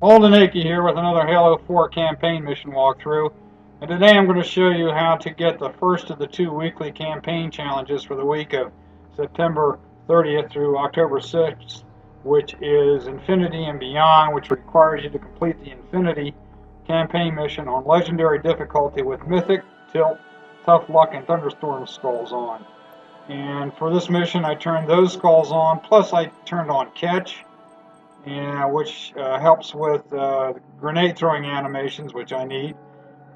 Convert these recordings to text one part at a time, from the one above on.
Holden Akey here with another Halo 4 campaign mission walkthrough. And today I'm going to show you how to get the first of the two weekly campaign challenges for the week of September 30th through October 6th, which is Infinity and Beyond, which requires you to complete the Infinity campaign mission on Legendary difficulty with Mythic, Tilt, Tough Luck, and Thunderstorm skulls on. And for this mission I turned those skulls on, plus I turned on Catch, which helps with grenade throwing animations, which I need,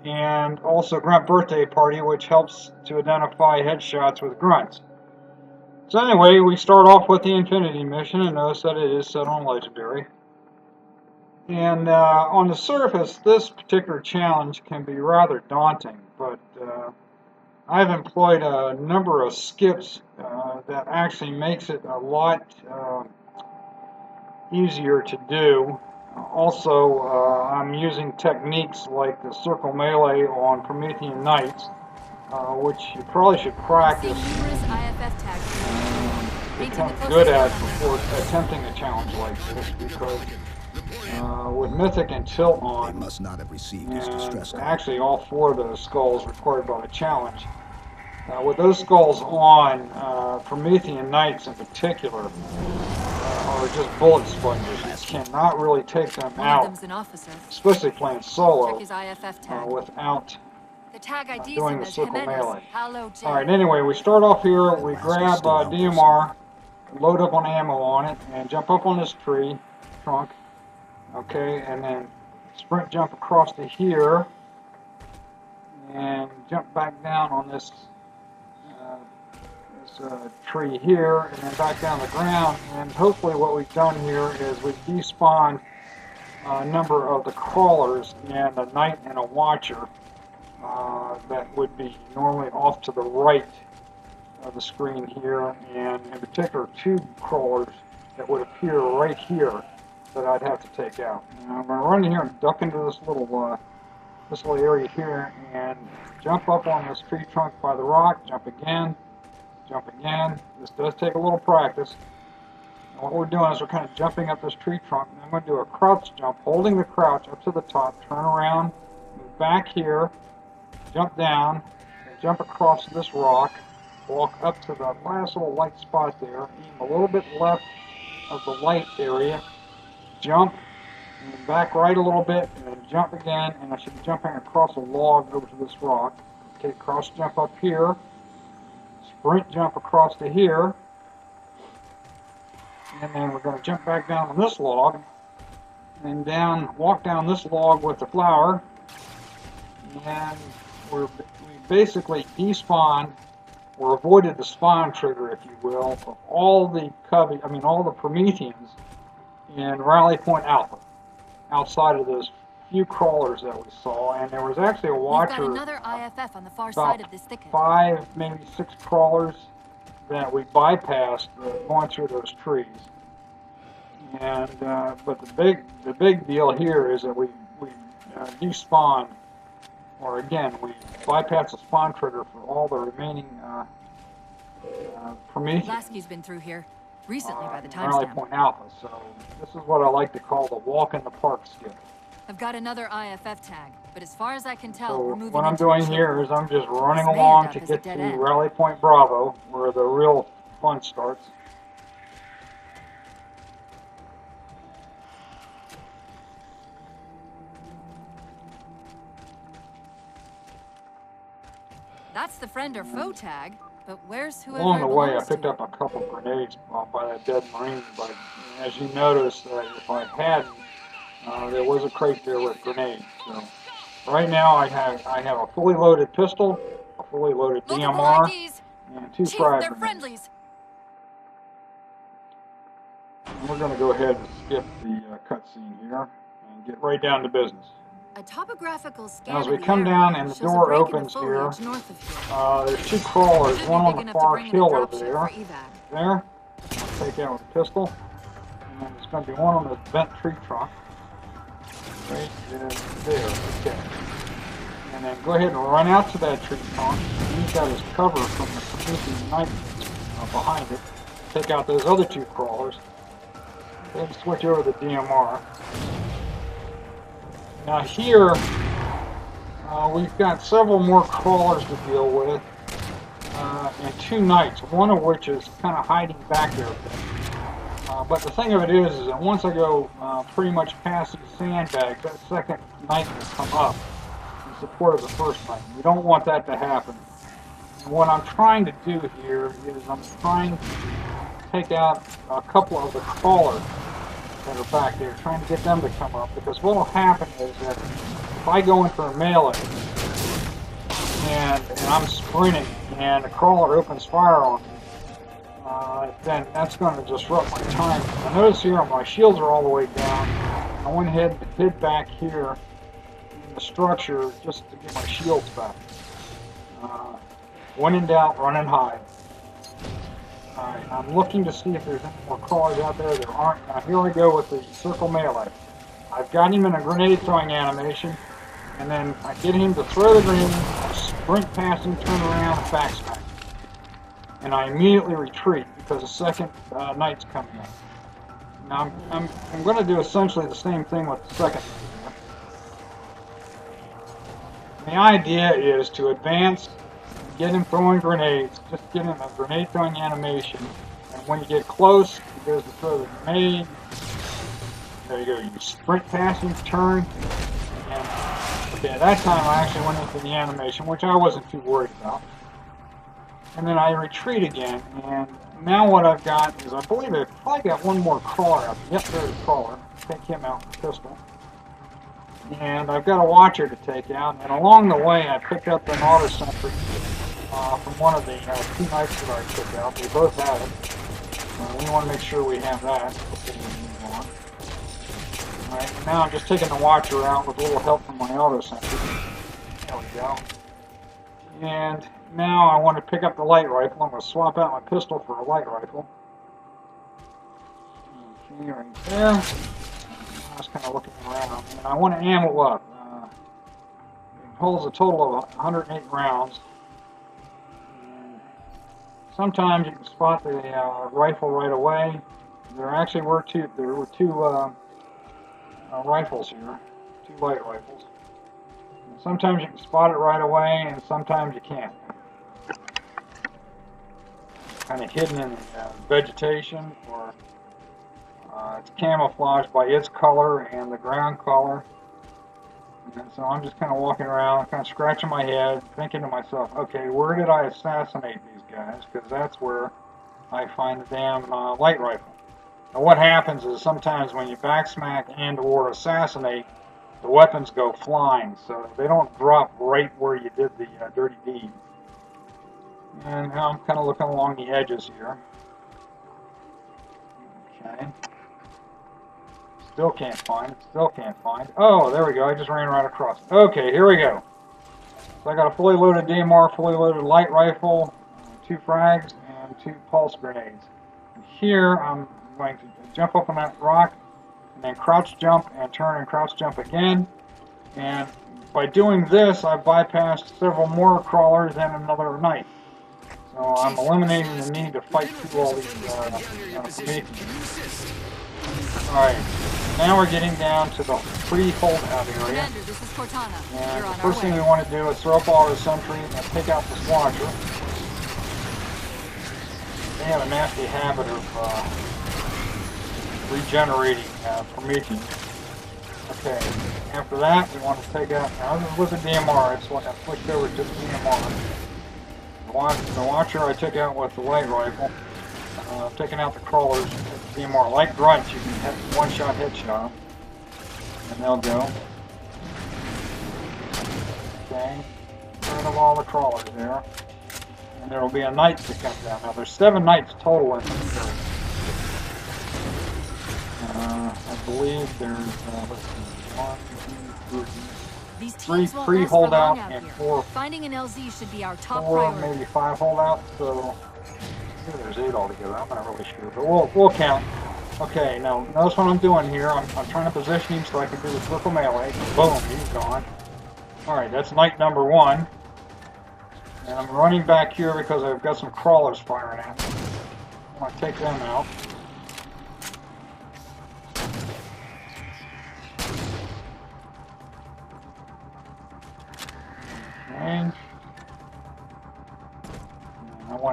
and also Grunt Birthday Party, which helps to identify headshots with grunts. So anyway, we start off with the Infinity mission, and notice that it is set on Legendary. And on the surface, this particular challenge can be rather daunting, but I've employed a number of skips that actually makes it a lot easier to do. Also, I'm using techniques like the circle melee on Promethian Knights, which you probably should practice become good at before attempting a challenge like this, because with Mythic and Tilt on, must not have received and actually all four of those skulls required by the challenge, with those skulls on, Promethian Knights in particular are just bullet sponges. You cannot really take them out, especially playing solo, without doing the circle melee. Alright, anyway, we start off here, we grab DMR, load up on ammo on it, and jump up on this tree trunk, okay, and then sprint jump across to here, and jump back down on this tree here, and then back down the ground. And hopefully what we've done here is we've despawned a number of the crawlers and a knight and a watcher that would be normally off to the right of the screen here, and in particular two crawlers that would appear right here that I'd have to take out. Now I'm going to run in here and duck into this little area here and jump up on this tree trunk by the rock, jump again. Jump again. This does take a little practice. And what we're doing is we're kind of jumping up this tree trunk. And I'm going to do a crouch jump, holding the crouch up to the top, turn around, move back here, jump down, and jump across this rock, walk up to the last little light spot there, aim a little bit left of the light area, jump, and back right a little bit, and then jump again, and I should be jumping across a log over to this rock. Okay, cross jump up here. Sprint jump across to here, and then we're going to jump back down on this log, and walk down this log with the flower, and we basically despawned, or avoided the spawn trigger, if you will, of all the all the Prometheans in Rally Point Alpha, outside of those few crawlers that we saw. And there was actually a watcher, another IFF on the far side of this thicket. 5, maybe 6 crawlers that we bypassed going through those trees. And but the big deal here is that we despawned, or again we bypassed the spawn trigger for all the remaining Prometheans. Lasky's been through here recently by the time Rally Point Alpha. So this is what I like to call the walk in the park skip. I've got another IFF tag, but as far as I can tell, So we're moving what I'm into doing the here is I'm just running This may along end to up as a get dead to end. Rally Point Bravo, where the real fun starts. That's the friend or foe tag, but where's whoever Along the way, I belongs picked to? up a couple grenades by that dead Marine, but as you notice, if I hadn't, there was a crate there with grenades. So right now, I have a fully loaded pistol, a fully loaded Multiple DMR, IDs. and 2 Chief, frag they're grenades. friendlies. And we're going to go ahead and skip the cutscene here and get right down to business. A topographical scan Now, as we of the come area down and the shows a door break in the opens here, foliage north of here. there's 2 crawlers, Should be one on big the enough to far bring in a hill dropship over there. for evac. There. I'll take out with a pistol. And then there's going to be one on the bent tree trunk. Right there. Okay. And then go ahead and run out to that tree trunk. Use that as cover from the Promethian Knights behind it. Take out those other 2 crawlers. Then switch over to the DMR. Now here, we've got several more crawlers to deal with, and 2 knights, one of which is kind of hiding back there a bit. But the thing of it is that once I go pretty much past these sandbags, that second knight will come up in support of the first knight. We don't want that to happen. And what I'm trying to do here is I'm trying to take out a couple of the crawlers that are back there, trying to get them to come up, because what will happen is that if I go in for a melee and I'm sprinting and a crawler opens fire on me, then that's going to disrupt my time. I notice here my shields are all the way down. I went ahead and hid back here in the structure just to get my shields back. When in doubt, run and hide. Alright, I'm looking to see if there's any more crawlers out there. There aren't. Now here we go with the circle melee. I've got him in a grenade throwing animation, and then I get him to throw the grenade, sprint past him, turn around, and backsmack. And I immediately retreat because the second knight's coming up. Now I'm going to do essentially the same thing with the second knight. The idea is to advance, get him throwing grenades, just get him a grenade throwing animation, and when you get close, he goes to throw the grenade. There you go, you sprint past him, turn, and okay, at that time I actually went into the animation, which I wasn't too worried about. And then I retreat again, and now what I've got is, I believe I've probably got one more crawler out. Yep, there's a crawler. Take him out with the pistol. And I've got a watcher to take out, and along the way I picked up an auto sentry from one of the 2 knights that I took out. They both have it. We want to make sure we have that before we move on. Alright, now I'm just taking the watcher out with a little help from my auto sentry. There we go. And now I want to pick up the light rifle. I'm going to swap out my pistol for a light rifle. Okay, right there. I was kind of looking around, and I want to ammo up. It holds a total of 108 rounds. And sometimes you can spot the rifle right away. There actually were two. There were 2 rifles here, 2 light rifles. And sometimes you can spot it right away, and sometimes you can't. Kind of hidden in the vegetation, or it's camouflaged by its color and the ground color. And so I'm just kind of walking around, kind of scratching my head, thinking to myself, okay, where did I assassinate these guys? Because that's where I find the damn light rifle. Now what happens is sometimes when you backsmack and or assassinate, the weapons go flying, so they don't drop right where you did the dirty deed. And now I'm kind of looking along the edges here. Okay. Still can't find it. Still can't find it. Oh, there we go. I just ran right across. Okay, here we go. So I got a fully loaded DMR, fully loaded light rifle, 2 frags, and 2 pulse grenades. And here I'm going to jump up on that rock, and then crouch jump, and turn and crouch jump again. And by doing this, I've bypassed several more crawlers and another knight. So I'm eliminating the need to fight through all these Prometheans. Alright, now we're getting down to the free holdout area. Commander, this is Cortana. And the first thing we want to do is throw up all our sentry and take out this watcher. They have a nasty habit of regenerating Promethean. Okay, after that we want to take out, now this is with the DMR, it's what I switched over to the DMR. The watcher I took out with the light rifle. Taking out the crawlers with the DMR. Like Grunt, you can hit one-shot headshot, and they'll go. Okay, get rid of all the crawlers there. And there will be a knight to come down. Now there's 7 knights total in this area. I believe there's, let's see, 1, 2, 3, 3 pre-holdout and 4. Finding an LZ should be our top 4, priority. maybe 5 holdouts. So maybe there's 8 altogether. I'm not really sure, but we'll count. Okay, now notice what I'm doing here. I'm trying to position him so I can do the circle melee. Boom, he's gone. All right, that's knight number 1. And I'm running back here because I've got some crawlers firing at me. I want to take them out.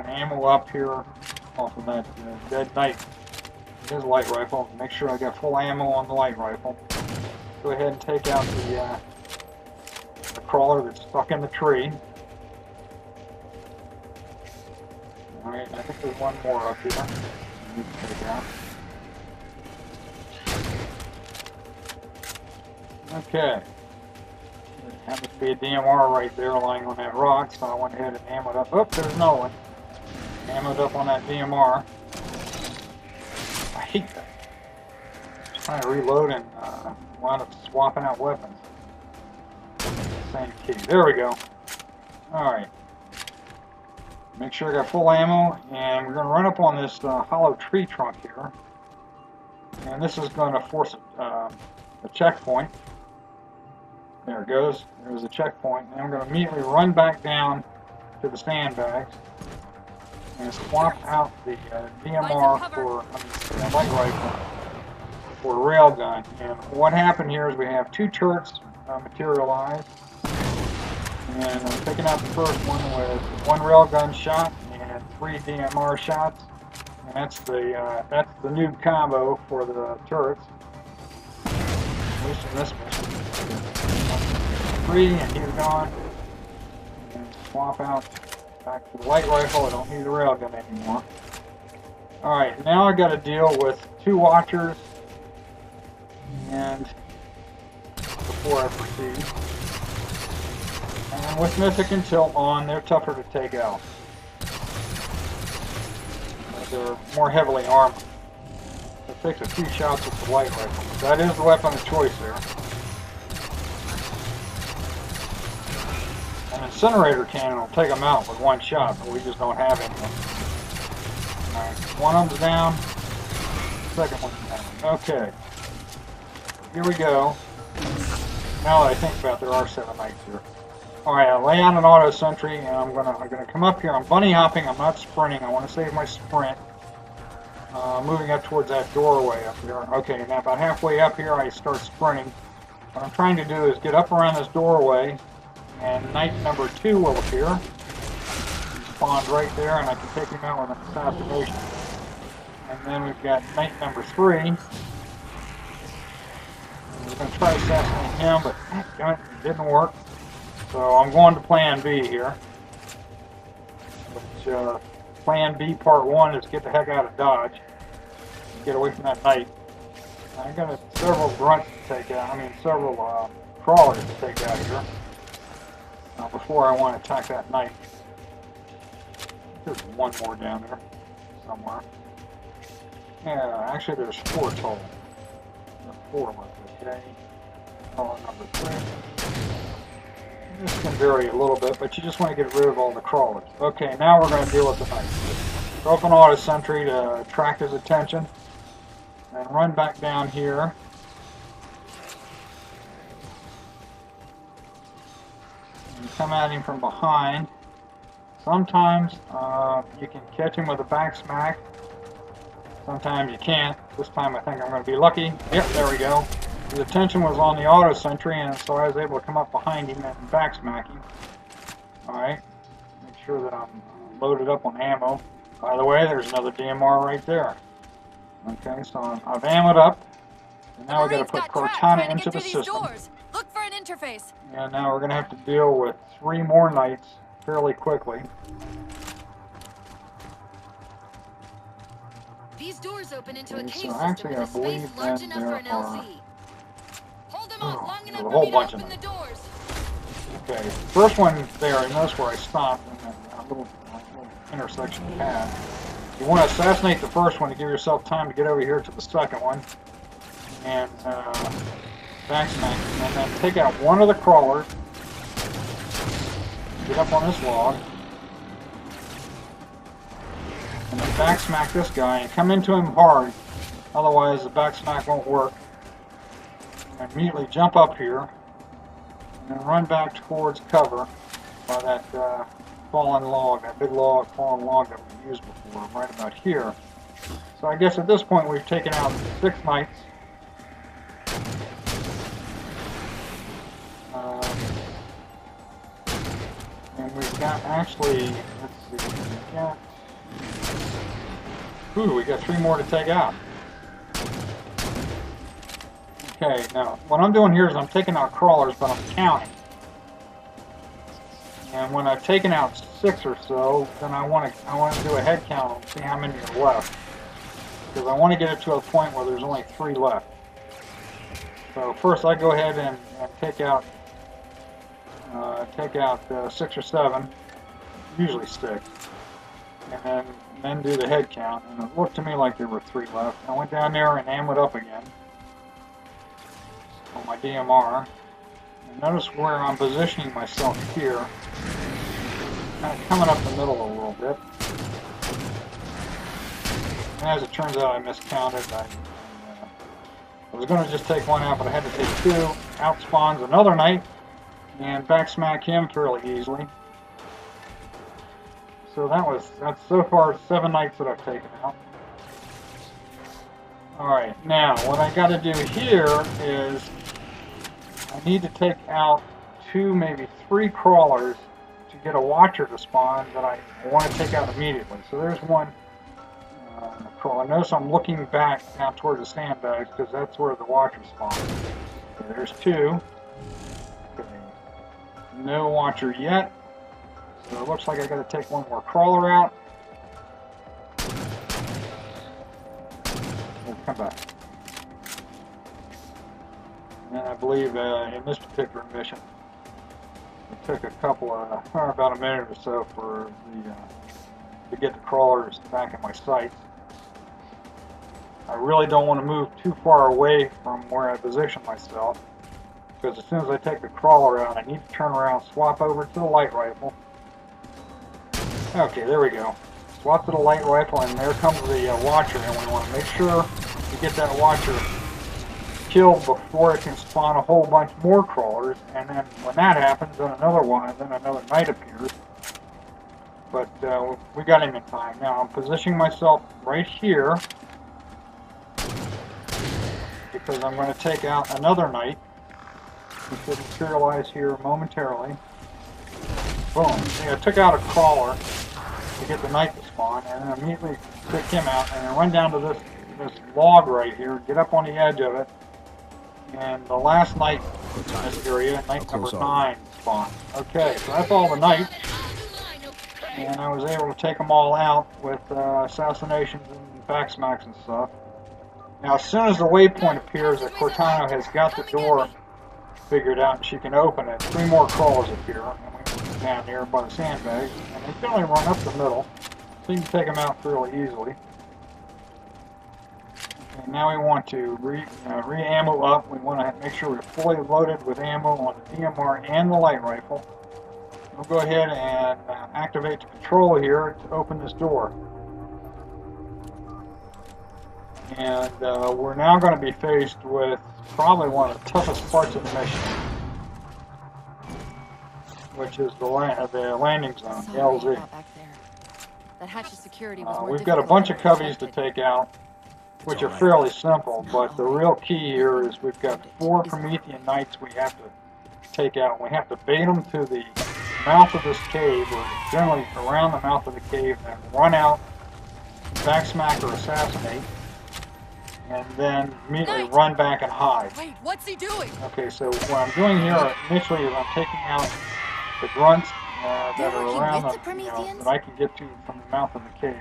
want ammo up here off of that dead knight. His light rifle. Make sure I got full ammo on the light rifle. Go ahead and take out the crawler that's stuck in the tree. Alright, I think there's one more up here. I need to take out. Okay. There happens to be a DMR right there lying on that rock, so I went ahead and ammoed up. Oh, there's no one. Ammoed up on that DMR. I hate that. Just trying to reload and wound up swapping out weapons. Same key. There we go. Alright. Make sure I got full ammo, and we're going to run up on this hollow tree trunk here. And this is going to force a checkpoint. There it goes. There's a checkpoint. And I'm going to immediately run back down to the sandbags and swap out the DMR for the light rifle for a railgun. And what happened here is we have two turrets materialized. And I'm taking out the first one with one railgun shot and 3 DMR shots. And that's the new combo for the turrets. At least in this mission. 3 and he's gone. And swap out back to the light rifle. I don't need the railgun anymore. Alright, now I gotta deal with 2 watchers. And before I proceed. And with Mythic and tilt on, they're tougher to take out. They're more heavily armored. It takes a few shots with the light rifle. That is the weapon of choice there. An incinerator cannon will take them out with 1 shot, but we just don't have any. Alright, one of them's down. Second one's down. Okay. Here we go. Now that I think about it, there are 7 knights here. Alright, I lay on an auto sentry, and I'm gonna come up here. I'm bunny hopping. I'm not sprinting. I want to save my sprint. Moving up towards that doorway up here. Okay, now about halfway up here, I start sprinting. What I'm trying to do is get up around this doorway, and knight number 2 will appear. He spawned right there, and I can take him out with an assassination. And then we've got knight number 3. And we're going to try to assassinate him, but it didn't work. So I'm going to plan B here. Which, plan B part 1 is get the heck out of Dodge. Get away from that knight. I got several grunts to take out. I mean, several crawlers to take out here. Before I want to attack that knight. There's one more down there somewhere. Yeah, actually there's 4 total. There's 4 left, okay. Crawler number 3. This can vary a little bit, but you just want to get rid of all the crawlers. Okay, now we're going to deal with the knight. Throw up an auto sentry to attract his attention. And run back down here. And come at him from behind. Sometimes you can catch him with a back smack. Sometimes you can't. This time I think I'm going to be lucky. Yep, there we go. His attention was on the auto sentry, and so I was able to come up behind him and back smack him. Alright. Make sure that I'm loaded up on ammo. By the way, there's another DMR right there. Okay, so I've ammoed up. And now we've got to put Cortana into the system. Look for an interface. And now we're going to have to deal with 3 more knights fairly quickly. These doors open into a cave So system actually, I with a space believe large that enough for an there are LZ. Hold them off long enough a for whole me to bunch of open the them. doors. Okay, first one there, and notice where I stopped in that little intersection pad. You want to assassinate the first one to give yourself time to get over here to the second one. And back smack. And then take out one of the crawlers. Get up on this log. And then back smack this guy and come into him hard. Otherwise the back smack won't work. And immediately jump up here. And then run back towards cover by that fallen log, that big log, fallen log that we used before, right about here. So I guess at this point we've taken out 6 knights. And we've got actually, let's see, we've got Ooh, we got 3 more to take out. Okay, now what I'm doing here is I'm taking out crawlers, but I'm counting. And when I've taken out 6 or so, then I want to do a head count and see how many are left. Because I want to get it to a point where there's only 3 left. So first I go ahead and take out 6 or 7, usually 6, and then do the head count. And it looked to me like there were 3 left. I went down there and ammoed up again on my DMR. And notice where I'm positioning myself here, kind of coming up the middle a little bit. And as it turns out, I miscounted. I was going to just take 1 out, but I had to take 2. Out spawns another knight, and back smack him fairly easily. So that's so far 7 knights that I've taken out. Alright, now what I got to do here is I need to take out 2, maybe 3 crawlers to get a watcher to spawn that I want to take out immediately. So there's 1 crawler. Notice I'm looking back now toward the sandbags because that's where the watcher spawns. So there's 2. Okay. No watcher yet. So it looks like I got to take 1 more crawler out. We'll come back. And then I believe in this particular mission, it took a couple of, about a minute or so for to get the crawlers back in my sights. I really don't want to move too far away from where I position myself, because as soon as I take the crawler out, I need to turn around, swap over to the light rifle. Okay, there we go. Swap to the light rifle, and there comes the watcher, and we want to make sure we get that watcher killed before it can spawn a whole bunch more crawlers. And then when that happens, then another knight appears. But we got him in time. Now I'm positioning myself right here because I'm going to take out another knight. He should materialize here momentarily. Boom. See, I took out a crawler to get the knight to spawn, and then immediately pick him out, and then run down to this log right here, get up on the edge of it, and the last knight in this area, knight number 9, spawned. Okay, so that's all the knights, and I was able to take them all out with assassinations and backsmacks and stuff. Now, as soon as the waypoint appears that Cortana has got the door figured out and she can open it, 3 more crawlers appear, and we down here by the sandbags, and they generally run up the middle, so you can take them out fairly easily. Okay, now we want to re-ammo up. We want to make sure we're fully loaded with ammo on the DMR and the light rifle. We'll go ahead and activate the control here to open this door. And we're now going to be faced with probably one of the toughest parts of the mission, which is the landing zone, the LZ. We've got a bunch of coveys to take out, which are fairly simple, but the real key here is we've got 4 Promethian Knights we have to take out. We have to bait them to the mouth of this cave, or generally around the mouth of the cave, and run out, backsmack or assassinate, and then immediately run back and hide. Wait, what's he doing? Okay, so what I'm doing here initially is I'm taking out the grunts that are around that I can get to from the mouth of the cave.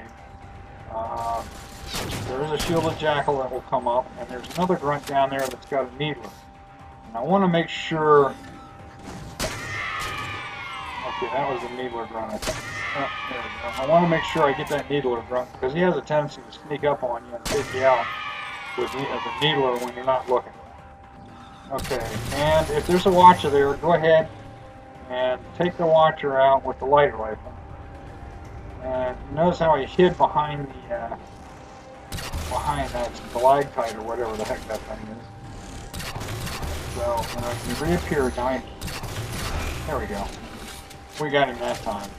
There is a shielded jackal that will come up, and there's another grunt down there that's got a needler. And I want to make sure... Okay, that was the needler grunt, I think. Oh, there we go. I want to make sure I get that needler grunt, because he has a tendency to sneak up on you and take you out with the needler when you're not looking. Okay, and if there's a watcher there, go ahead and take the watcher out with the light rifle. And notice how he hid behind that stalactite or whatever the heck that thing is. So he reappeared now. There we go. We got him that time.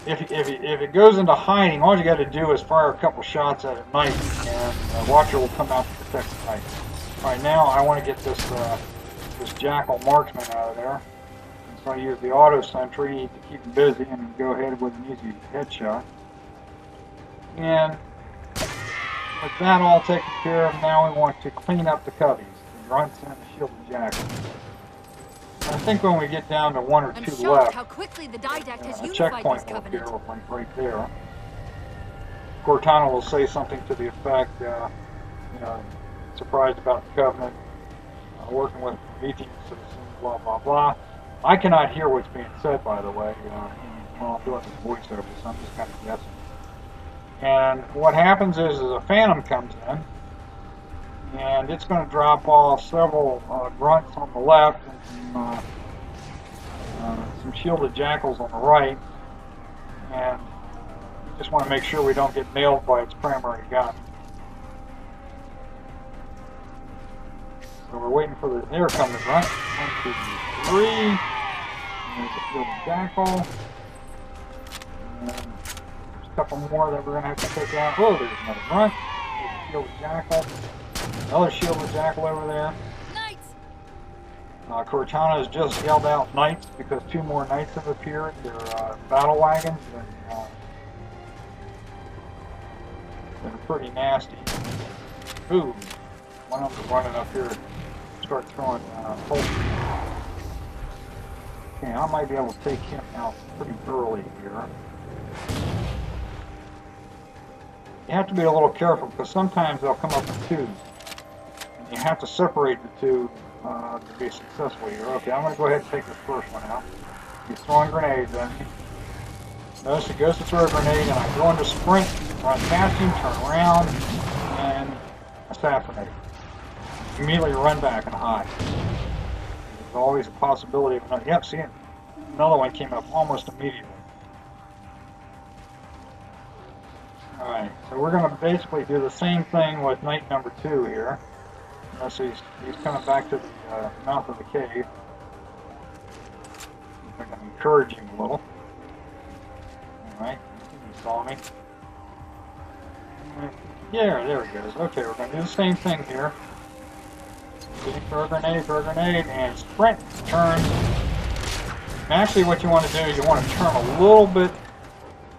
If it goes into hiding, all you got to do is fire a couple shots at it night, and the watcher will come out to protect the knight. All right, now I want to get this jackal marksman out of there. So I use the auto sentry to keep him busy and go ahead with an easy headshot. And with that all taken care of, now we want to clean up the cubbies, the grunts and the shielded jackals. I think when we get down to one or I'm two shocked left, how quickly the Didact has a unified checkpoint this will appear covenant. right there. Cortana will say something to the effect, you know, surprised about the covenant, working with Promethian citizens, blah, blah, blah. I cannot hear what's being said, by the way, while I'm doing this voiceover, so I'm just kind of guessing. And what happens is a phantom comes in, and it's going to drop off several grunts on the left and some shielded jackals on the right, and we just want to make sure we don't get nailed by its primary gun. So we're waiting for the, here come the grunt. 1, 2, 3. And there's a shielded jackal. And there's a couple more that we're going to have to take out. Oh, there's another grunt. There's a shielded jackal. Another shielded jackal over there. Knights! Cortana has just yelled out knights because 2 more knights have appeared. They're battle wagons. They're pretty nasty. Ooh, one of them running up here to start throwing poultry. Okay, I might be able to take him out pretty early here. You have to be a little careful because sometimes they'll come up in twos. And you have to separate the two to be successful here. Okay, I'm going to go ahead and take this first one out. He's throwing grenades at me. Notice he goes to throw a grenade and I go into sprint, run past him, turn around, and assassinate him. Immediately run back and hide. There's always a possibility of another. Yep, see it? Another one came up almost immediately. Alright, so we're going to basically do the same thing with knight number 2 here. Unless he's coming back to the mouth of the cave. I can encourage him a little. Alright, he saw me. Yeah, there he goes. Okay, we're going to do the same thing here. Throw a grenade, and sprint, turn. And actually what you want to do is you want to turn a little bit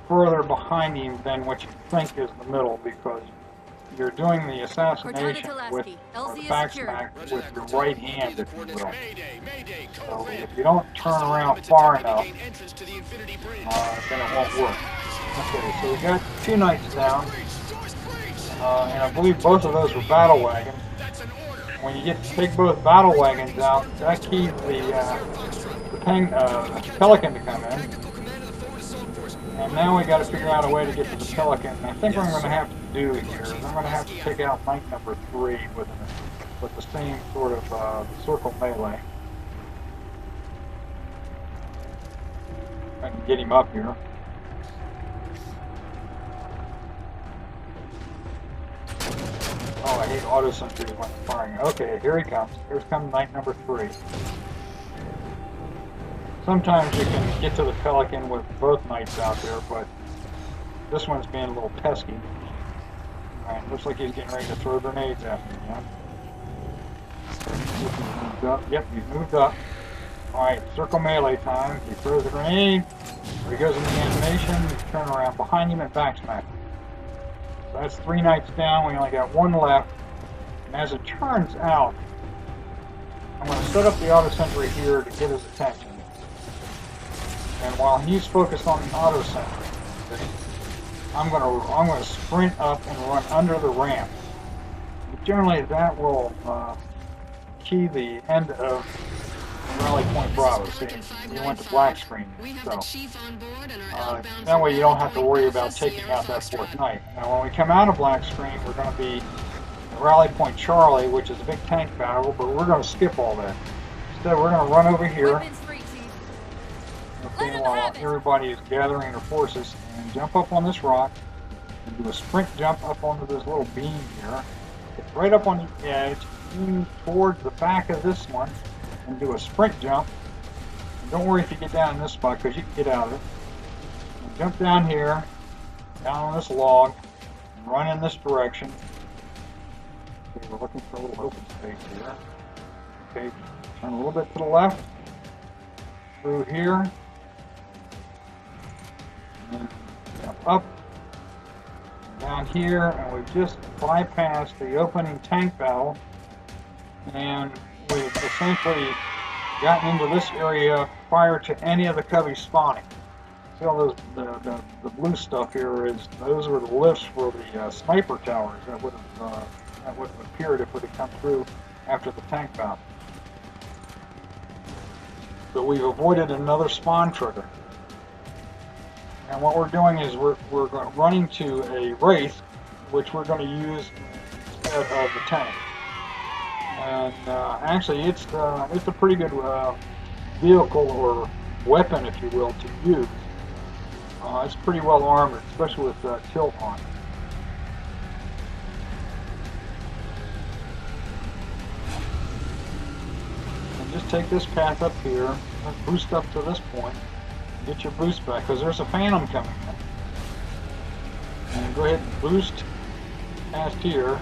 further behind him than what you think is the middle, because you're doing the assassination with, or the backsmack with your right hand, if you will. So if you don't turn around far enough, then it won't work. Okay, so we got 2 knights down, and I believe both of those were battle wagons. When you take both battle wagons out, that keys the pelican to come in. And now we got to figure out a way to get to the pelican. And I think what I'm going to have to do here is I'm going to have to take out knight number 3 with the same sort of circle melee. I can get him up here. Oh, I hate auto sentries when firing. Okay, here he comes. Here's comes knight number 3. Sometimes you can get to the pelican with both knights out there, but this one's being a little pesky. Alright, looks like he's getting ready to throw grenades at me again. He's moved up. Yep, he's moved up. Alright, circle melee time. He throws a grenade. There he goes in the animation. You turn around behind him and backsmack him. So that's 3 knights down. We only got 1 left. And as it turns out, I'm going to set up the auto sentry here to get his attention. And while he's focused on the auto sentry, I'm going to sprint up and run under the ramp. Generally, that will key the end of Rally Point Bravo. See, we went to black screen, so that way you don't have to worry about taking out that 4th knight. Now, when we come out of black screen, we're going to be at Rally Point Charlie, which is a big tank battle, but we're going to skip all that. Instead, we're going to run over here. Okay, while everybody is gathering their forces, and jump up on this rock, and do a sprint jump up onto this little beam here. Get right up on the edge, aim towards the back of this one, and do a sprint jump. And don't worry if you get down in this spot, because you can get out of it. And jump down here, down on this log, and run in this direction. Okay, we're looking for a little open space here. Okay, turn a little bit to the left, through here, and jump up, down here, and we've just bypassed the opening tank battle, and we've essentially gotten into this area prior to any of the Coveys spawning. See all those the blue stuff here is those were the lifts for the sniper towers that would have appeared if it had come through after the tank battle. But we've avoided another spawn trigger. And what we're doing is we're running to a wraith, which we're going to use instead of the tank. And actually, it's a pretty good vehicle or weapon, if you will, to use. It's pretty well armored, especially with tilt on it. And just take this path up here, boost up to this point, and get your boost back, because there's a phantom coming in. And go ahead and boost past here.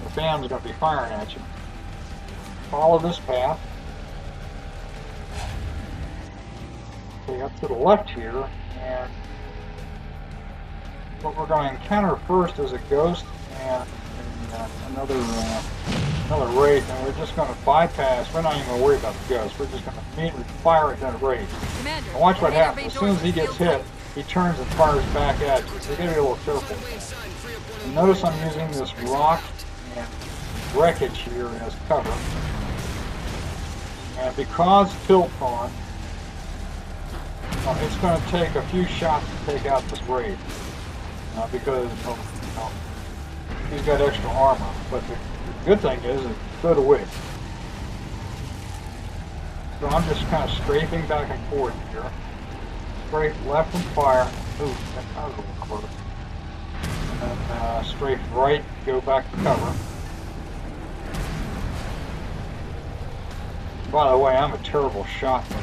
The phantom's going to be firing at you. Follow this path. Okay, up to the left here, and what we're going to encounter first is a ghost and another wraith, and we're just going to bypass. We're not even going to worry about the ghost. We're just going to immediately fire at that wraith. And watch what happens. As soon as he gets hit, he turns and fires back at you. So you got to be a little careful. And notice I'm using this rock and wreckage here as cover. And because tilt on, it's going to take a few shots to take out this wraith. Because he's got extra armor. But the good thing is it's good away. So I'm just kind of strafing back and forth here. Strafe left and fire. Ooh, that was a little close. And then strafe right, go back to cover. By the way, I'm a terrible shot with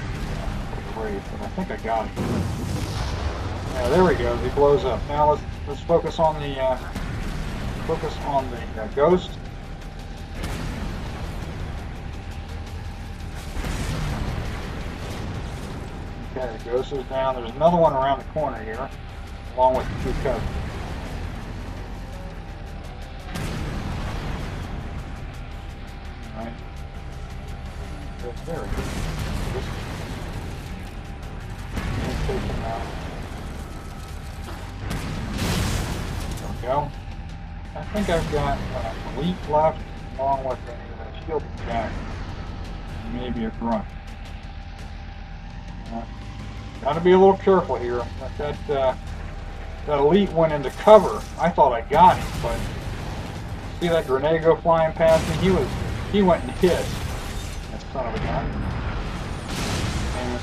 the wraith, but I think I got it. Yeah, there we go. He blows up. Now let's focus on the ghost. Okay, the ghost is down. There's another one around the corner here, along with the two cousins. All right. There we go. Let's take him out. There we go. I think I've got a leaf left, along with a shield attack, and maybe a grunt. Got to be a little careful here. That elite went into cover. I thought I got him, but see that grenade go flying past me? He went and hit. That son of a gun. And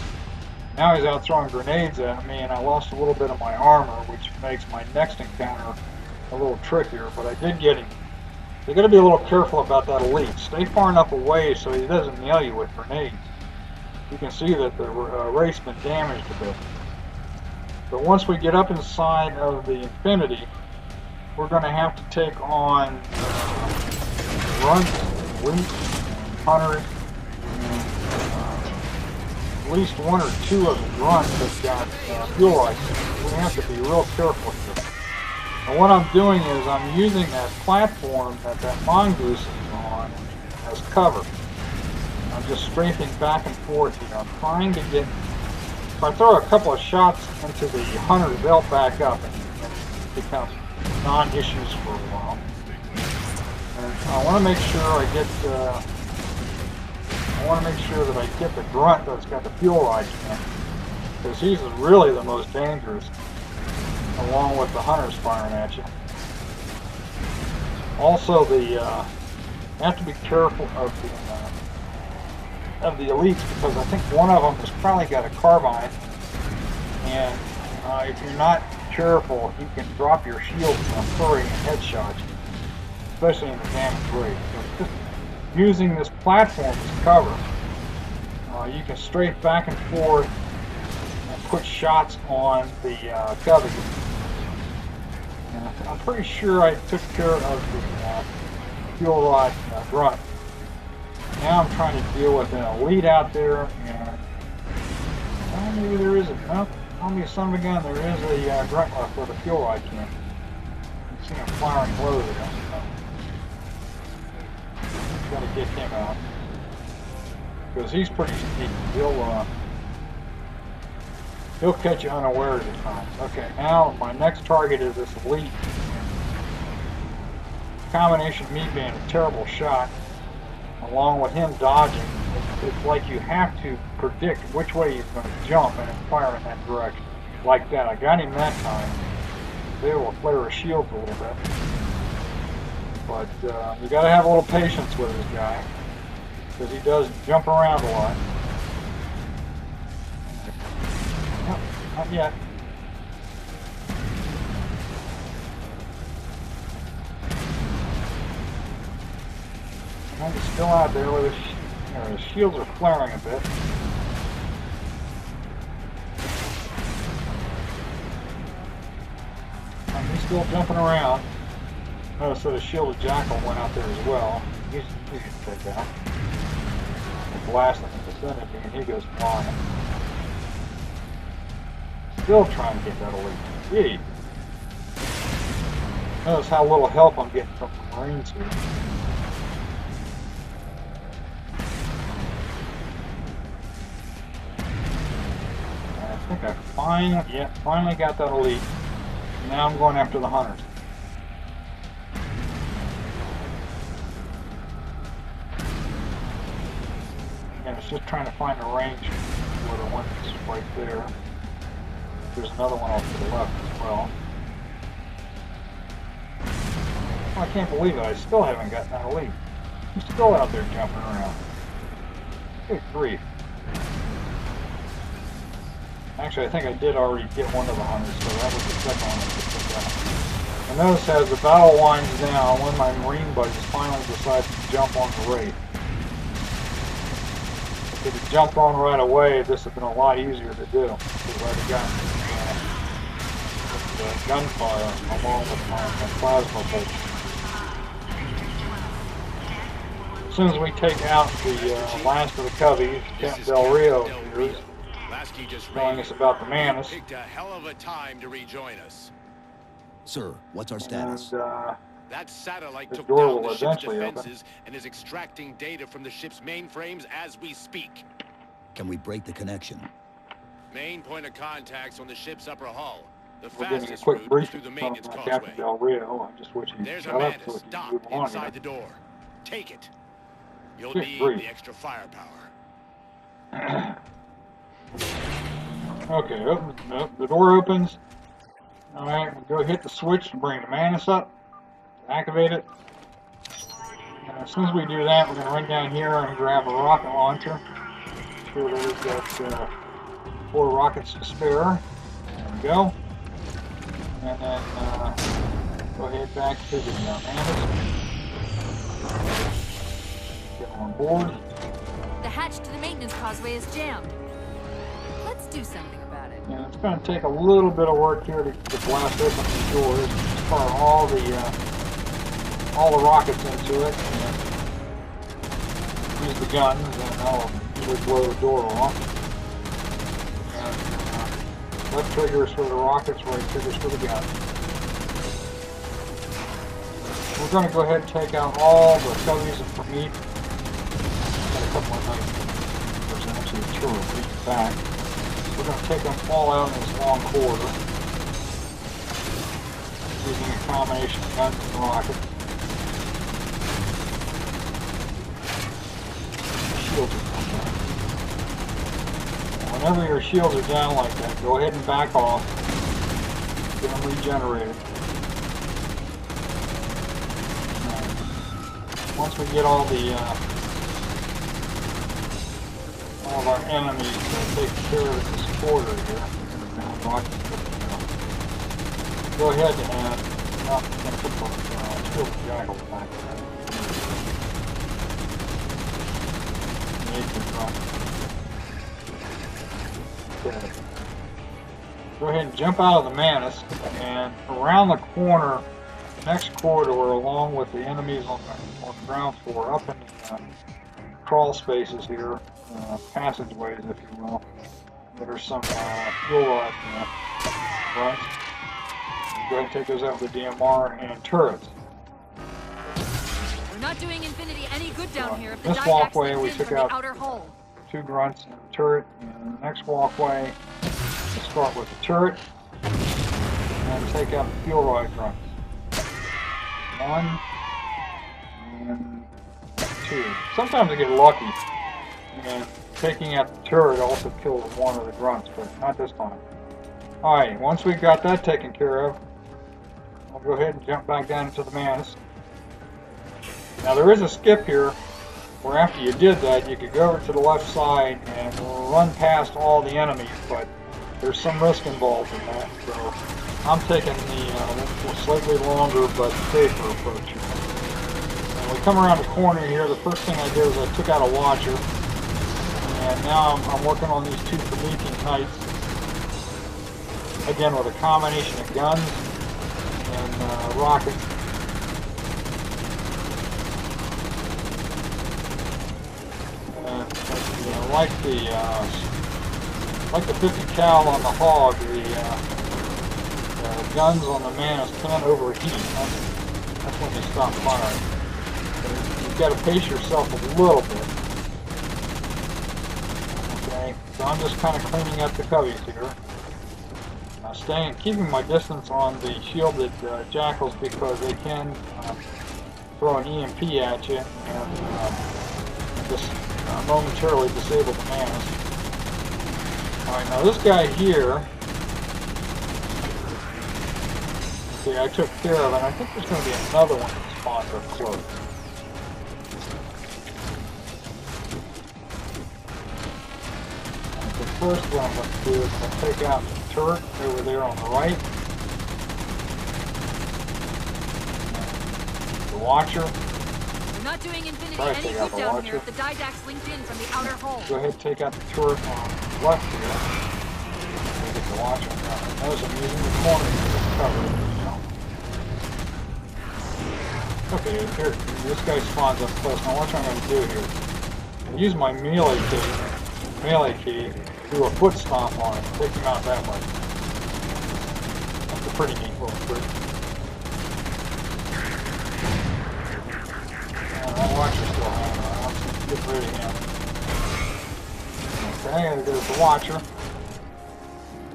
now he's out throwing grenades at me, and I lost a little bit of my armor, which makes my next encounter a little trickier. But I did get him. You got to be a little careful about that elite. Stay far enough away so he doesn't nail you with grenades. You can see that the wraith's been damaged a bit. But once we get up inside of the Infinity, we're going to have to take on grunts, wimps, hunters, and at least one or two of the grunts have got fuel rights. We have to be real careful here. And what I'm doing is I'm using that platform that mongoose is on as cover. I'm just strafing back and forth here. I'm trying to get, if I throw a couple of shots into the hunters, they'll back up and become non-issues for a while. And I want to make sure I get the grunt that's got the fuel rods in, because he's really the most dangerous, along with the hunters firing at you. Also, you have to be careful of the elites, because I think one of them has probably got a carbine, and if you're not careful, you can drop your shield from hurry and headshot you, especially in the damage rate. So just using this platform as cover, you can strafe back and forth and put shots on the Covey. And I'm pretty sure I took care of the fuel rod grunt. Now I'm trying to deal with an elite out there, and maybe there isn't. No, tell me, son of a gun, there is a grunt left for the fuel rod can. seen him firing blows at him. So gotta get him out. Because he's pretty sneaky. He'll catch you unawares at times. Okay, now my next target is this elite. Combination of me being a terrible shot, along with him dodging. It's like you have to predict which way he's going to jump and fire in that direction. Like that. I got him that time. They will flare his shields a little bit. But you got to have a little patience with this guy, because he does jump around a lot. Nope, not yet. And he's still out there with his shields are flaring a bit. And he's still jumping around. Notice that the shielded jackal went out there as well. He's going to take out. The blast in the vicinity, and he goes flying. Still trying to get that elite. Gee. Notice how little help I'm getting from the Marines here. I think I finally got that elite. Now I'm going after the hunters. And it's just trying to find a range where the one's right there. There's another one off to the left as well. Oh, I can't believe it. I still haven't gotten that elite. He's still out there jumping around. Good grief. Actually, I think I did already get one of the hunters, so that was the second one I just took out. And notice as the battle winds down, one of my Marine buddies finally decides to jump on the Wraith. If he jumped on right away, this would have been a lot easier to do, because I'd have gotten the gunfire along with my plasma bolt. As soon as we take out the last of the coveys, Captain Del Rio appears, telling us about the Manus. Picked a hell of a time to rejoin us. Sir, what's our status? And, that satellite took door down will the ship's eventually defenses and is extracting data from the ship's mainframes as we speak. Can we break the connection? Main point of contact's on the ship's upper hull. The we're getting a fastest quick route is briefing through the from maintenance Captain causeway. Del Rio. I just wish he'd There's a shut up so Manus we can docked move on inside here. the door. Take it. You'll Good need grief. the extra firepower. Okay, the door opens. Alright, we'll go hit the switch to bring the Manus up. Activate it. And as soon as we do that, we're going to run down here and grab a rocket launcher. Make sure that we've got 4 rockets to spare. There we go. And then go ahead back to the Manus. Get on board. The hatch to the maintenance causeway is jammed. Let's do something about it. And it's going to take a little bit of work here to blast open the doors. Fire all the rockets into it. And use the guns, and I'll usually blow the door off. And left triggers for the rockets, right triggers for the guns. We're going to go ahead and take out all the coveys and Promethian. Got a couple of nice, there's actually 2 of them back. We're going to take them all out in this long corridor, using a combination of guns and rockets. Shields are down. Whenever your shields are down like that, go ahead and back off. Get them regenerated. Once we get all of our enemies take care of this quarter here. Go ahead and I'm going to put the shield jackals back there. Okay. Go ahead and jump out of the Manus, and around the corner, next corridor, along with the enemies on the ground floor, up in the crawl spaces here, passageways, if you will. There's some fuel rod fronts. Go ahead and take those out with the DMR and turrets. We're not doing Infinity any good down here if the This Didax walkway leaks we in took from out the outer hole. 2 grunts and a turret, and the next walkway, we'll start with the turret, and take out the fuel rod grunts. 1 and 2. Sometimes I get lucky, and taking out the turret also kills one of the grunts, but not this time. Alright, once we've got that taken care of, I'll go ahead and jump back down into the Mantis. Now there is a skip here, where after you did that, you could go over to the left side and run past all the enemies, but there's some risk involved in that, so I'm taking the slightly longer but safer approach here. And we come around the corner here, the first thing I did is I took out a watcher, and now I'm working on these 2 Promethian Knights, again with a combination of guns and rockets. Like the 50 cal on the Hog, the guns on the Mantis can overheat. That's when they stop firing. So you've got to pace yourself a little bit. Okay, so I'm just kind of cleaning up the coveys here. Keeping my distance on the shielded jackals because they can throw an EMP at you and just momentarily disable the Mantis. Alright, now this guy here, see, I took care of it. I think there's going to be another one that spawns up close. And the first one I'm going to do is I'm going to take out the turret over there on the right. The watcher. We're not doing Infinity any good down here if the Didax linked in from the outer hole. Go ahead and take out the turret on the left here. Get the watcher. Notice I'm using the corner here to cover it. Okay, here, this guy spawns up close. Now what I'm going to do here, I use my melee key, do a foot stomp on it, take him out that way. That's a pretty neat little trick. That watcher's still hanging around. Let's get rid of him. Okay, there's the watcher.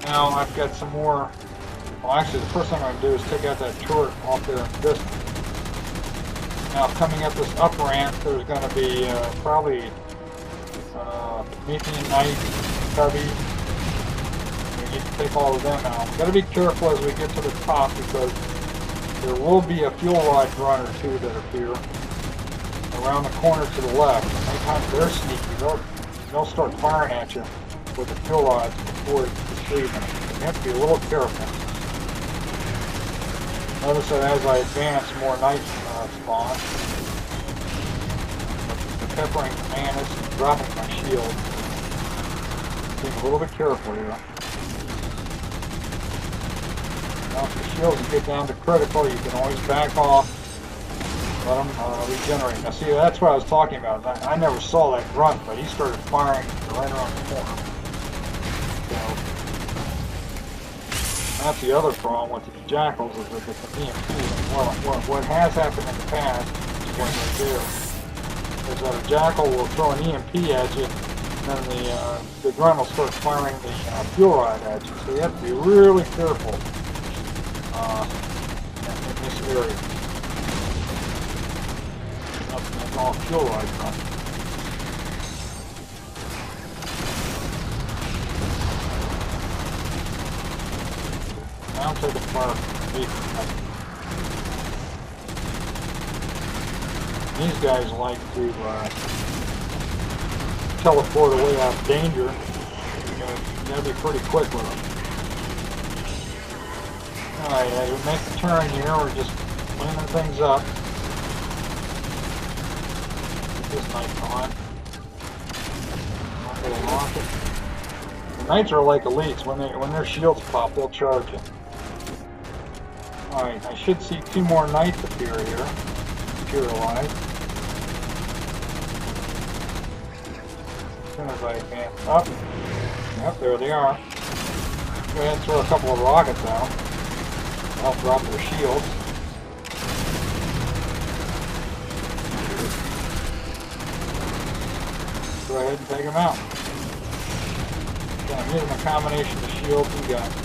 Now I've got some more. Well, actually, the first thing I'm going to do is take out that turret off there in the distance. Now, coming up this up ramp, there's going to be probably Promethian Knights, cubbies. We need to take all of them out. We've got to be careful as we get to the top because there will be a fuel rod grunt or 2 that appear around the corner to the left. Sometimes they're sneaky. They'll start firing at you with the fuel rods before you see them. You have to be a little careful. Notice that as I advance, more knights spawn. I'm peppering the Mantis and dropping my shield. Being a little bit careful here. Now if the shields get down to critical, you can always back off. Let them regenerate. Now see, that's what I was talking about. I never saw that grunt, but he started firing right around the corner. So, that's the other problem with the jackals is that the EMP. Well, what has happened in the past, when they do, is that a jackal will throw an EMP at you, and then the grunt will start firing the fuel rod at you. So you have to be really careful in this area. That's all fuel rod grunt. Now I'm taking fire from these guys like to teleport away out of danger. You gotta be pretty quick with them. Alright, as we make the turn here, we're just cleaning things up. Get this knife on. Little rocket. The knights are like elites. When their shields pop, they'll charge you. Alright, I should see 2 more knights appear here. Materialize. As soon as I advance up. Yep, there they are. Go ahead and throw a couple of rockets out. help drop their shields. Go ahead and take them out. So I'm using a combination of shields and guns.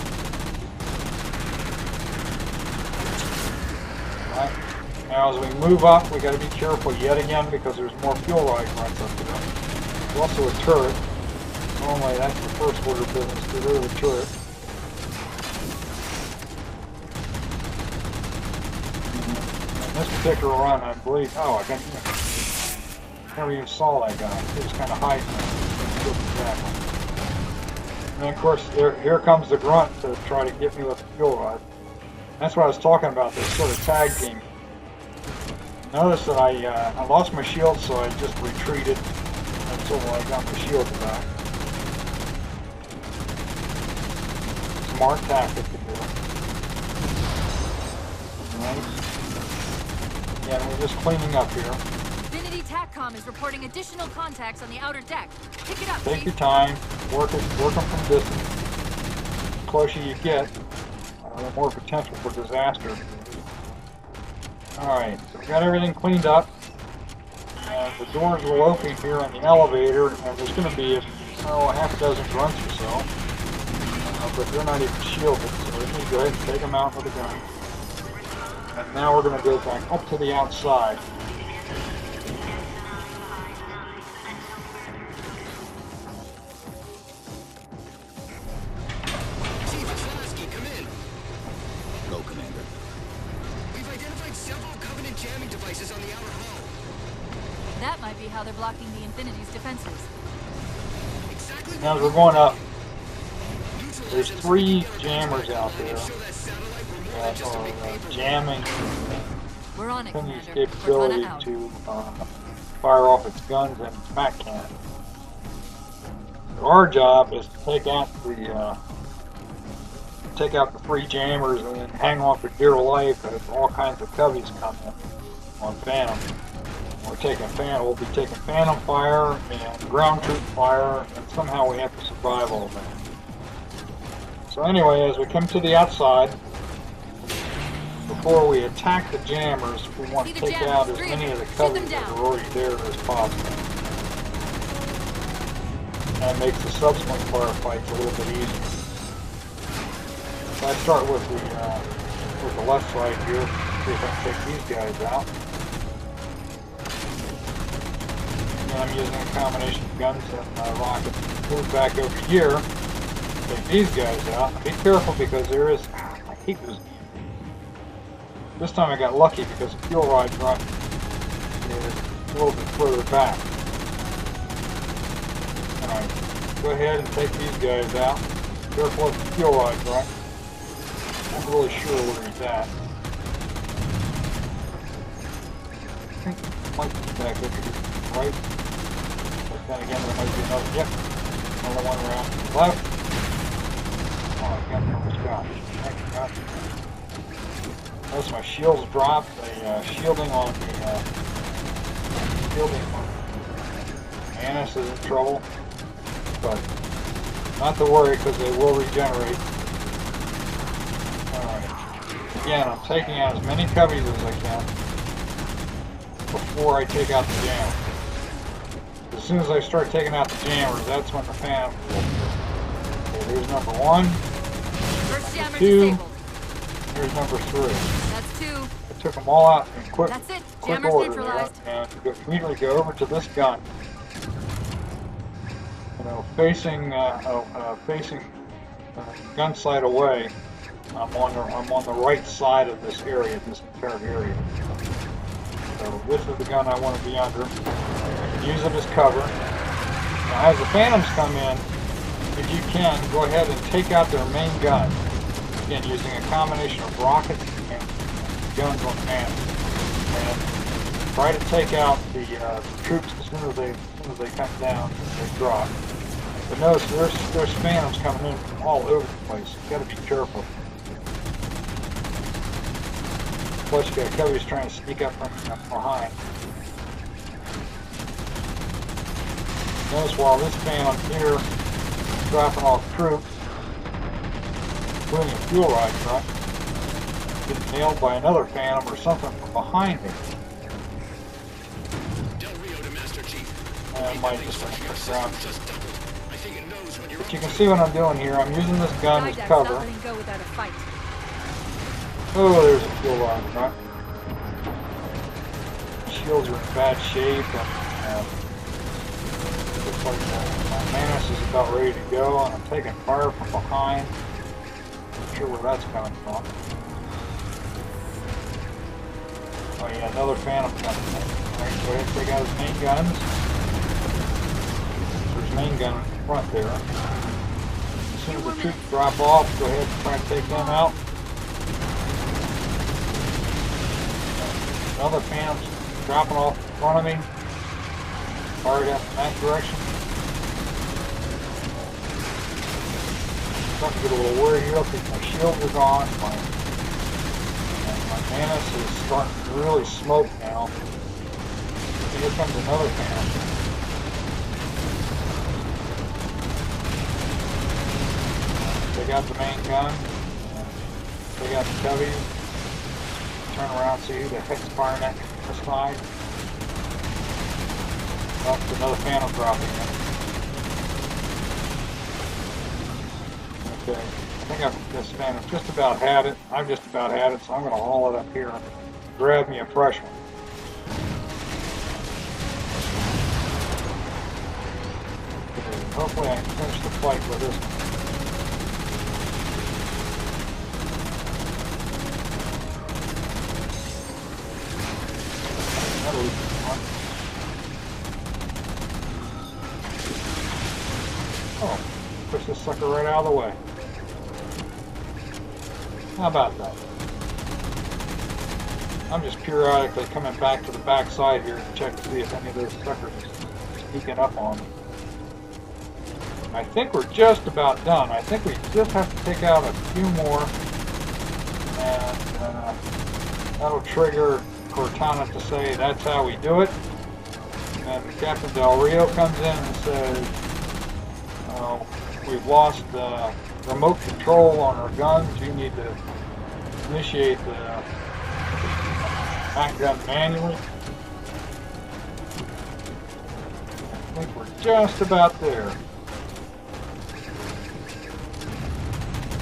Right. Now as we move up, we got to be careful yet again because there's more fuel rod grunts up there. There's also a turret. Normally that's the first order of business, get rid of the turret. In this particular run, I believe, I never even saw that guy. He was kind of hiding. And then of course, here comes the grunt to try to get me with the fuel rod. That's what I was talking about, this sort of tag team. Notice that I lost my shield, so I just retreated until I got my shield back. Smart tactic to do. Right. Yeah, we're just cleaning up here. Infinity TACCOM is reporting additional contacts on the outer deck. Pick it up, Take Chief. your time, work them from distance. The closer you get, the more potential for disaster. Alright, so we got everything cleaned up. And the doors will open here on the elevator, and there's going to be a half a dozen grunts or so. But they're not even shielded, so we can go ahead and take them out with a gun. And now we're going to go back up to the outside. Go, Commander. We've identified several Covenant jamming devices on the outer hull. That might be how they're blocking the Infinity's defenses. Exactly. Now as we're going up, there's 3 jammers out there that are jamming We're on it, Infinity's Commander. We're capability out. to fire off its guns and its MAC cannon. So our job is to take out the 3 jammers and then hang on for dear life as all kinds of coveys come in on Phantom. We'll be taking Phantom fire and ground troop fire, and somehow we have to survive all of that. So anyway, as we come to the outside, before we attack the jammers, we want to take out as many of the coveys that are already there as possible. That makes the subsequent firefights a little bit easier. So I start with the left side here, see if I can take these guys out. And I'm using a combination of guns and rockets. Move back over here, take these guys out. Be careful because there is, I hate this. This time I got lucky because the fuel rod grunt is a little bit further back. Alright, go ahead and take these guys out. Careful with the fuel rod grunt. I'm not really sure where he's at. I think he might be back over here, right? But then again, there might be another, yep, another one around to the left. Oh, I got another shot. Notice my shields dropped. The shielding on the Annis is in trouble, but not to worry because they will regenerate. Alright. Again, I'm taking out as many coveys as I can before I take out the jam. As soon as I start taking out the jammers, that's when the Phantom will appear. Okay, there's number 1. First jammer 2. disabled. Here's number 3. That's 2. I took them all out in quick That's it. quick Jammers order neutralized. there, and immediately go over to this gun. You know, facing gun sight away. I'm on the right side of this area, this entire area. So this is the gun I want to be under. Use it as cover. Now, as the Phantoms come in, if you can, go ahead and take out their main gun. Again, using a combination of rockets and guns on Phantoms. And try to take out the troops as soon as they come down, they drop. But notice there's Phantoms coming in from all over the place. You got to be careful. Plus, you got coveys trying to sneak up from behind. Notice while this Phantom here is dropping off troops, including a fuel rod truck, get nailed by another phantom or something from behind me. And I might just want to put ground. But you can see what I'm doing here. I'm using this gun as cover. Not letting go without a fight. Oh, there's a fuel line front. Shields are in bad shape, and looks like my Manus is about ready to go, and I'm taking fire from behind. Not sure where that's coming from. Oh yeah, another phantom coming in. Alright, go ahead and take out his main guns. There's main gun in front there. As soon as the troops drop off, go ahead and try and take them out. Another phantom's dropping off in front of me. Fired out in that direction. I'm starting to get a little worried here because my shields are gone. My Manus is starting to really smoke now. Here comes another phantom. Take out the main gun. Take out the coveys. Turn around and see who the heck's firing at this side. Oh, there's another phantom dropping in. Okay, I think this phantom just about had it. I've just about had it, so I'm going to haul it up here and grab me a fresh one. Okay, hopefully I can finish the fight with this one. Oh, push this sucker right out of the way. How about that? I'm just periodically coming back to the back side here to check to see if any of those suckers are sneaking up on me. I think we're just about done. I think we just have to take out a few more, and that'll trigger Cortana to say that's how we do it. And Captain Del Rio comes in and says, we've lost remote control on our guns. You need to initiate the handgun manually. I think we're just about there.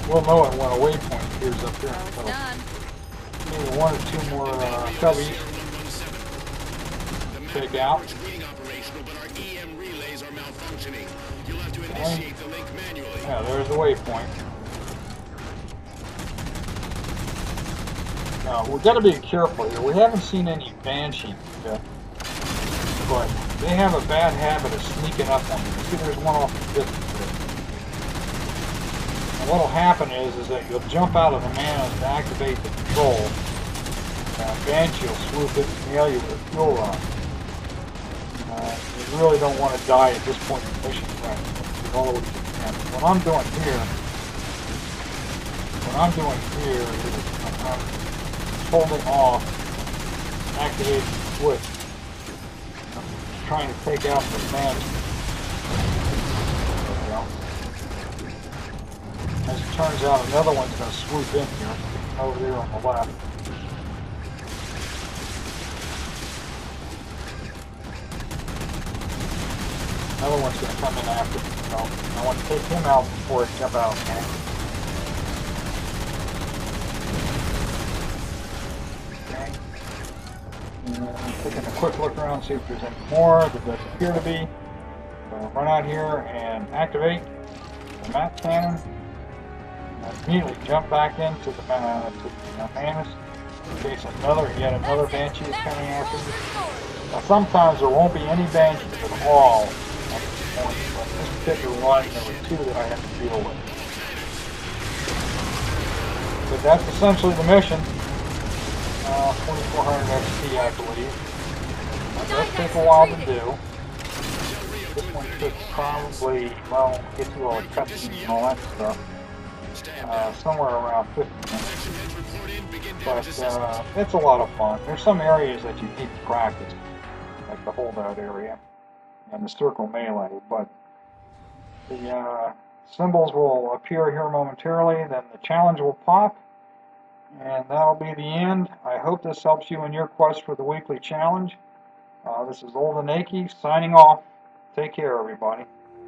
We'll know it when a waypoint appears up here. So maybe one or two more coveys take out. Yeah, there's the waypoint. Now, we've got to be careful here. We haven't seen any Banshees yet, but they have a bad habit of sneaking up on you. See, there's one off the distance there. And what'll happen is that you'll jump out of the Manus to activate the control. Banshee will swoop in and nail you with a fuel rod. You really don't want to die at this point in the mission, right? All the way to the end. What I'm doing here is I'm holding off, activating the switch. I'm trying to take out the Manus. There we go. As it turns out, another one's going to swoop in here, over there on the left. Another one's going to come in after me, so I want to take him out before I jump out. Okay. And taking a quick look around, see if there's any more. There does appear to be. So run out here and activate the map cannon. And immediately jump back into the Manus in case yet another Banshee is coming after you. Now sometimes there won't be any Banshees at all. But this particular one, there were two that I had to deal with. But that's essentially the mission. 2400 XP, I believe. It does take a while to do. This one should probably, well, get through all the cutscenes and all that stuff. Somewhere around 50 minutes. But it's a lot of fun. There's some areas that you need to practice, like the holdout area and the circle melee, but the symbols will appear here momentarily, then the challenge will pop, And that'll be the end. I hope this helps you in your quest for the weekly challenge. This is Old and Achy signing off. Take care, everybody.